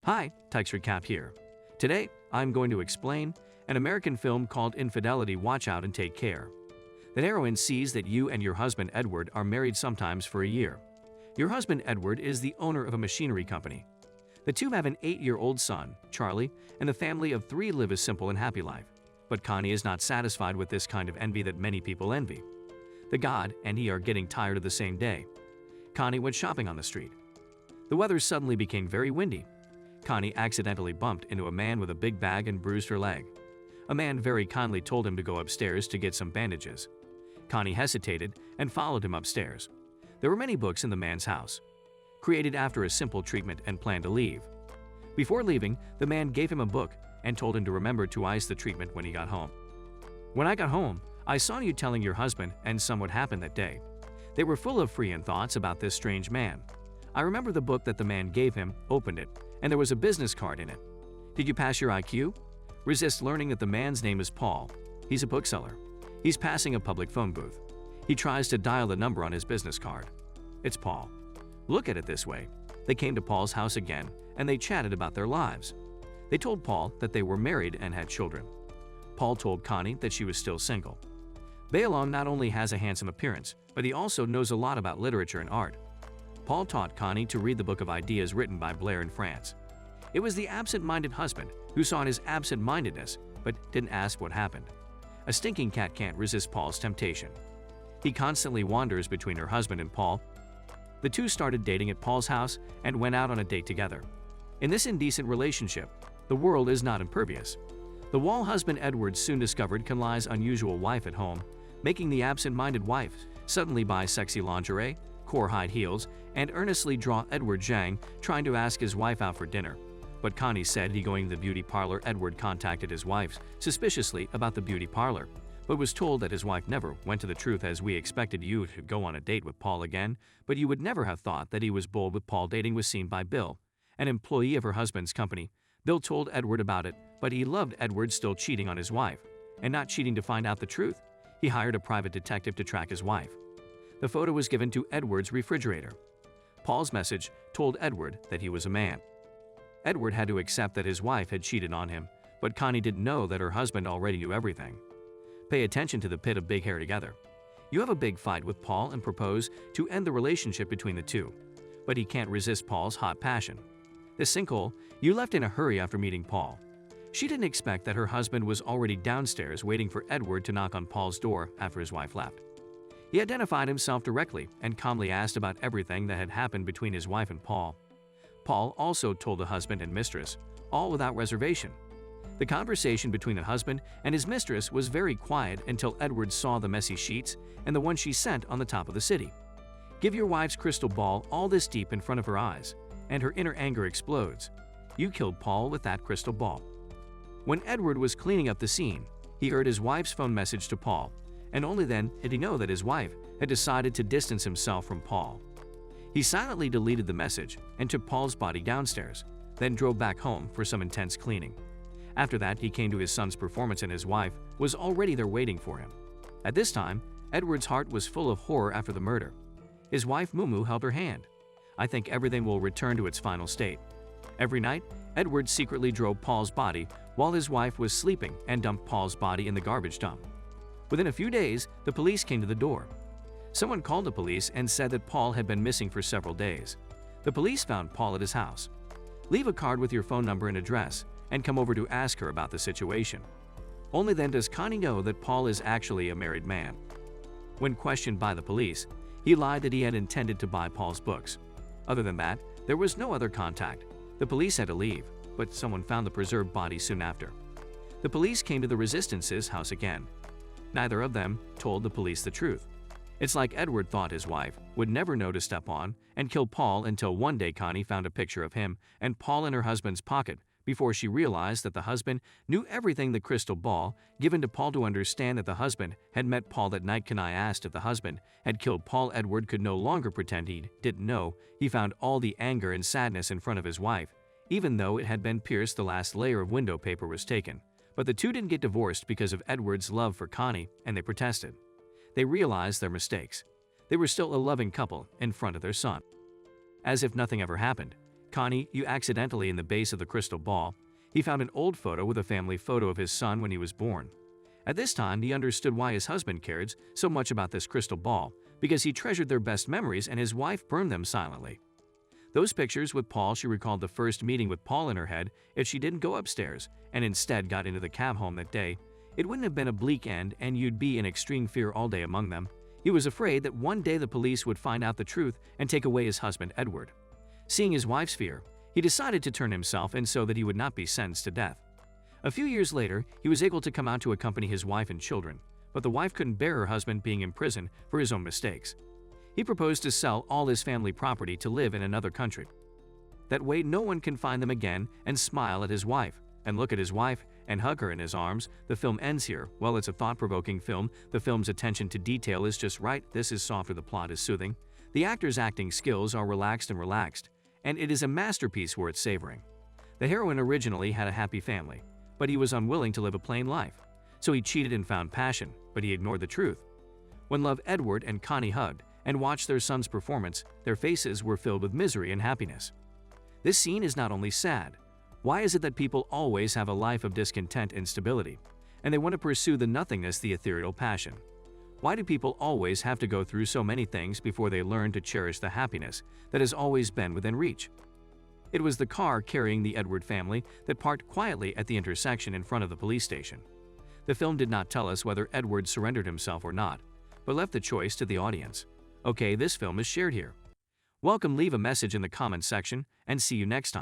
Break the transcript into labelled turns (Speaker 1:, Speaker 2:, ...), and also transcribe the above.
Speaker 1: Hi, Tykes Recap here. Today, I'm going to explain an American film called Infidelity. Watch out and take care. The heroine sees that you and your husband Edward are married sometimes for a year. Your husband Edward is the owner of a machinery company. The two have an 8-year-old son, Charlie, and the family of 3 live a simple and happy life. But Connie is not satisfied with this kind of envy that many people envy. The god and he are getting tired of the same day. Connie went shopping on the street. The weather suddenly became very windy. Connie accidentally bumped into a man with a big bag and bruised her leg. A man very kindly told him to go upstairs to get some bandages. Connie hesitated and followed him upstairs. There were many books in the man's house, created after a simple treatment, and planned to leave. Before leaving, the man gave him a book and told him to remember to ice the treatment when he got home. When I got home, I saw you telling your husband and some what happened that day. They were full of free thoughts about this strange man. I remember the book that the man gave him, opened it, and there was a business card in it. Did you pass your IQ? Resist learning that the man's name is Paul. He's a bookseller. He's passing a public phone booth. He tries to dial the number on his business card. It's Paul. Look at it this way. They came to Paul's house again, and they chatted about their lives. They told Paul that they were married and had children. Paul told Connie that she was still single. Bailon not only has a handsome appearance, but he also knows a lot about literature and art. Paul taught Connie to read the book of ideas written by Blair in France. It was the absent-minded husband who saw his absent-mindedness but didn't ask what happened. A stinking cat can't resist Paul's temptation. He constantly wanders between her husband and Paul. The two started dating at Paul's house and went out on a date together. In this indecent relationship, the world is not impervious. The wall husband Edward soon discovered Conley's unusual wife at home, making the absent-minded wife suddenly buy sexy lingerie, core-high heels, and earnestly draw Edward Zhang, trying to ask his wife out for dinner. But Connie said he going to the beauty parlor. Edward contacted his wife suspiciously about the beauty parlor, but was told that his wife never went to the truth. As we expected you to go on a date with Paul again, but you would never have thought that he was bold with Paul. Dating was seen by Bill, an employee of her husband's company. Bill told Edward about it, but he loved Edward still cheating on his wife, and not cheating to find out the truth. He hired a private detective to track his wife. The photo was given to Edward's refrigerator. Paul's message told Edward that he was a man. Edward had to accept that his wife had cheated on him, but Connie didn't know that her husband already knew everything. Pay attention to the pit of big hair together. You have a big fight with Paul and propose to end the relationship between the two, but he can't resist Paul's hot passion. The sinkhole, you left in a hurry after meeting Paul. She didn't expect that her husband was already downstairs waiting for Edward to knock on Paul's door after his wife left. He identified himself directly and calmly asked about everything that had happened between his wife and Paul. Paul also told the husband and mistress, all without reservation. The conversation between the husband and his mistress was very quiet until Edward saw the messy sheets and the one she sent on the top of the city. Give your wife's crystal ball all this deep in front of her eyes, and her inner anger explodes. You killed Paul with that crystal ball. When Edward was cleaning up the scene, he heard his wife's phone message to Paul, and only then did he know that his wife had decided to distance himself from Paul. He silently deleted the message and took Paul's body downstairs, then drove back home for some intense cleaning. After that, he came to his son's performance and his wife was already there waiting for him. At this time, Edward's heart was full of horror after the murder. His wife Mumu held her hand. I think everything will return to its final state. Every night, Edward secretly drove Paul's body while his wife was sleeping and dumped Paul's body in the garbage dump. Within a few days, the police came to the door. Someone called the police and said that Paul had been missing for several days. The police found Paul at his house. Leave a card with your phone number and address and come over to ask her about the situation. Only then does Connie know that Paul is actually a married man. When questioned by the police, he lied that he had intended to buy Paul's books. Other than that, there was no other contact. The police had to leave, but someone found the preserved body soon after. The police came to the Resistance's house again. Neither of them told the police the truth. It's like Edward thought his wife would never know to step on and kill Paul until one day Connie found a picture of him and Paul in her husband's pocket before she realized that the husband knew everything. The crystal ball given to Paul to understand that the husband had met Paul that night. Connie asked if the husband had killed Paul. Edward could no longer pretend he didn't know. He found all the anger and sadness in front of his wife, even though it had been pierced. The last layer of window paper was taken. But the two didn't get divorced because of Edward's love for Connie, and they protested. They realized their mistakes. They were still a loving couple in front of their son. As if nothing ever happened, Connie, you accidentally in the base of the crystal ball. He found an old photo with a family photo of his son when he was born. At this time, he understood why his husband cared so much about this crystal ball, because he treasured their best memories and his wife burned them silently. Those pictures with Paul, she recalled the first meeting with Paul in her head. If she didn't go upstairs and instead got into the cab home that day, it wouldn't have been a bleak end and you'd be in extreme fear all day among them. He was afraid that one day the police would find out the truth and take away his husband Edward. Seeing his wife's fear, he decided to turn himself in so that he would not be sentenced to death. A few years later, he was able to come out to accompany his wife and children, but the wife couldn't bear her husband being in prison for his own mistakes. He proposed to sell all his family property to live in another country. That way no one can find them again and smile at his wife, and look at his wife, and hug her in his arms. The film ends here. Well, it's a thought-provoking film. The film's attention to detail is just right. This is softer, the plot is soothing. The actor's acting skills are relaxed, and it is a masterpiece worth savoring. The heroine originally had a happy family, but he was unwilling to live a plain life. So he cheated and found passion, but he ignored the truth. When love, Edward and Connie hugged and watched their son's performance, their faces were filled with misery and happiness. This scene is not only sad. Why is it that people always have a life of discontent and instability, and they want to pursue the nothingness, the ethereal passion? Why do people always have to go through so many things before they learn to cherish the happiness that has always been within reach? It was the car carrying the Edward family that parked quietly at the intersection in front of the police station. The film did not tell us whether Edward surrendered himself or not, but left the choice to the audience. Okay, this film is shared here. Welcome, leave a message in the comments section, and see you next time.